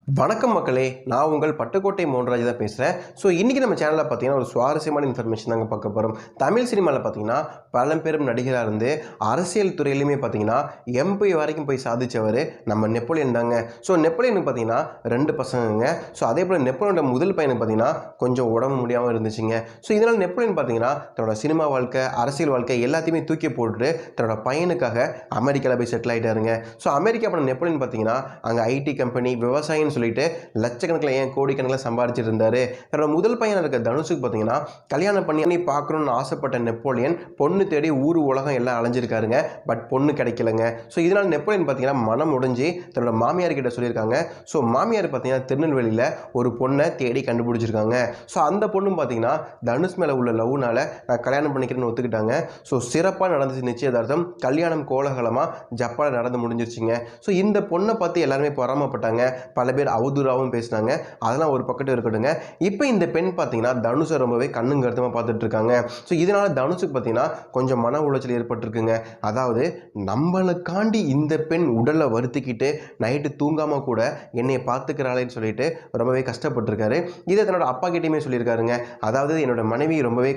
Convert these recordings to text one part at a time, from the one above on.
வணக்கம் மக்களே, நான் உங்கள் பட்டுக்கோட்டை மோகன்ராஜ் தான் பேசுகிறேன். ஸோ இன்றைக்கி நம்ம சேனலில் பார்த்தீங்கன்னா ஒரு சுவாரஸ்யமான இன்ஃபர்மேஷன் தாங்க பார்க்க போகிறோம். தமிழ் சினிமாவில் பார்த்தீங்கன்னா பழம்பெரும் நடிகராக இருந்து அரசியல் துறையிலுமே பார்த்தீங்கன்னா எம்பி வரைக்கும் போய் சாதித்தவர் நம்ம நெப்போலியன் தாங்க. ஸோ நெப்போலியனுக்கு பார்த்தீங்கன்னா 2 பசங்கங்க. ஸோ அதே போல் நெப்போலியனோட முதல் பையனுக்கு பார்த்தீங்கன்னா கொஞ்சம் உடம்பு முடியாமல் இருந்துச்சுங்க. ஸோ இதனால் நெப்போலியன் பார்த்தீங்கன்னா தன்னோட சினிமா வாழ்க்கை, அரசியல் வாழ்க்கை எல்லாத்தையுமே தூக்கி போட்டுட்டு தன்னோட பையனுக்காக அமெரிக்காவில் போய் செட்டில் ஆகிட்டாருங்க. ஸோ அமெரிக்கா போன நெப்போலியன் பார்த்தீங்கன்னா அங்கே ஐடி கம்பெனி, விவசாயம் சொல்லிட்டு லட்சக்கணக்கில் ஏன் கோடிக்கணக்கில் சம்பாதிச்சிட்டு இருந்தாரு. தன்னோட முதல் பையன் இருக்க தனுஷுக்கு பார்த்தீங்கன்னா கல்யாணம் பண்ணி பார்க்கணும்னு ஆசைப்பட்ட நெப்போலியன் பொண்ணு தேடி ஊர் உலகம் எல்லாம் அலைஞ்சிருக்காருங்க. பட் பொண்ணு கிடைக்கலங்க. ஸோ இதனால் நெப்போலியன் பார்த்தீங்கன்னா மனம் உடைஞ்சி தன்னோட மாமியார் கிட்ட சொல்லியிருக்காங்க. ஸோ மாமியார் பார்த்தீங்கன்னா திருநெல்வேலியில் ஒரு பொண்ணை தேடி கண்டுபிடிச்சிருக்காங்க. ஸோ அந்த பொண்ணும் பார்த்தீங்கன்னா தனுஷ் மேலே உள்ள லவ்னால நான் கல்யாணம் பண்ணிக்கிறேன்னு ஒத்துக்கிட்டாங்க. ஸோ சிறப்பாக நடந்துச்சு நிச்சயதார்த்தம். கல்யாணம் கோலாகலமாக ஜப்பானில் நடந்து முடிஞ்சிருச்சுங்க. ஸோ இந்த பொண்ணை பார்த்து எல்லாருமே பொறாமப்பட்டாங்க. பல பேர் அவதூறாகவும் பேசினாங்க. அதெல்லாம் ஒரு பக்கத்து இருக்கட்டுங்க. இப்போ இந்த பெண் பார்த்தீங்கன்னா தனுஷை ரொம்பவே கண்ணும் கருத்துமாக பார்த்துட்டு இருக்காங்க. ஸோ இதனால தனுஷுக்கு பார்த்தீங்கன்னா கொஞ்சம் மன உளைச்சல் ஏற்பட்டிருக்குங்க. அதாவது நம்மளுக்காண்டி இந்த பெண் உடலை வருத்திக்கிட்டு நைட்டு தூங்காமல் கூட என்னை பார்த்துக்கிறாளேன்னு சொல்லிட்டு ரொம்பவே கஷ்டப்பட்டிருக்காரு. இதை தன்னோட அப்பா கிட்டையுமே சொல்லியிருக்காருங்க. அதாவது என்னோட மனைவி ரொம்பவே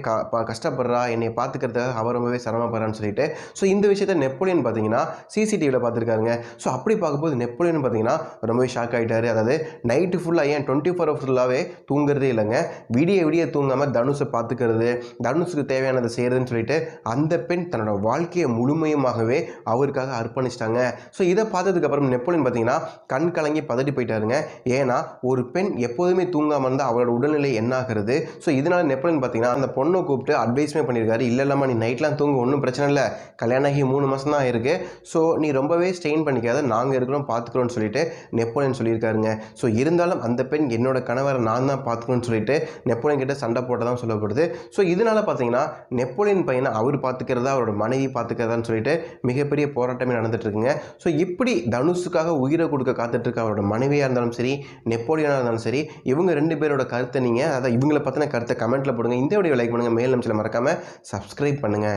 கஷ்டப்படுறா, என்னை பார்த்துக்கிறதுக்காக அவர் ரொம்பவே சிரமப்படுறான்னு சொல்லிட்டு. ஸோ இந்த விஷயத்தை நெப்போலியன் பார்த்தீங்கன்னா சிசிடிவியில் பார்த்துருக்காருங்க. ஸோ அப்படி பார்க்கும்போது நெப்போலியன் பார்த்தீங்கன்னா ரொம்பவே ஷாக் ஆகிட்டாரு. அதாவது நைட்டு ஃபுல்லாக ஏன் 24 ஹவர்ஸ் ஃபுல்லாகவே தூங்குறதே இல்லைங்க. விடிய தூங்காமல் தனுஷை பார்த்துக்கிறது, தனுஷுக்கு தேவையானதை செய்கிறதுன்னு சொல்லிட்டு அந்த பெண் தன்னோட வாழ்க்கையை முழுமையுமாகவே அவருக்காக அர்ப்பணிச்சிட்டாங்க. ஸோ இதை பார்த்ததுக்கப்புறம் நெப்போலியன் பார்த்தீங்கன்னா கண் கலங்கி பதறி போயிட்டாருங்க. ஏன்னா ஒரு பெண் எப்போதுமே தூங்காமல் இருந்தால் அவரோட உடல்நிலை என்ன ஆகிறது. ஸோ இதனால் நெப்போலியன் பார்த்தீங்கன்னா அந்த பொண்ணை கூப்பிட்டு அட்வைஸுமே பண்ணியிருக்காரு. இல்லை இல்லாமல் நீ நைட்லாம் தூங்க ஒன்றும் பிரச்சனை இல்லை, கல்யாணம் ஆகி 3 மாதம் தான் ஆயிருக்கு. ஸோ நீ ரொம்பவே ஸ்ட்ரெயின் பண்ணிக்காத, நாங்கள் இருக்கிறோம் பார்த்துக்கிறோன்னு சொல்லிட்டு நெப்போலியன் சொல்லியிருக்காருங்க. ஸோ இருந்தாலும் அந்த பெண் என்னோட கணவரை நான் தான் பார்த்துக்கணும்னு சொல்லிட்டு நெப்போலியன் கிட்ட சண்டை போட்டதான் சொல்லப்படுது. ஸோ இதனால் பார்த்தீங்கன்னா நெப்போலியன் பையனை அவர் பார்த்துக்கிறதா அவரோட மனைவி பார்த்துக்கிறதான்னு சொல்லிட்டு மிகப்பெரிய போராட்டமே நடந்துட்டு இருக்குங்க. ஸோ இப்படி தனுஷுக்காக உயிரை கொடுக்க காத்துட்டு இருக்க அவரோட மனைவியாக இருந்தாலும் சரி, நெப்போலியனாக இருந்தாலும் சரி, இவங்க 2 பேரோட கருத்தை நீங்கள், அதாவது இவங்களை பற்றின கருத்தை கமெண்ட்டில் போடுங்க. இந்த வீடியோ லைக் பண்ணுங்கள். மேல் நிமிஷத்தில் மறக்காமல் சப்ஸ்கிரைப் பண்ணுங்கள்.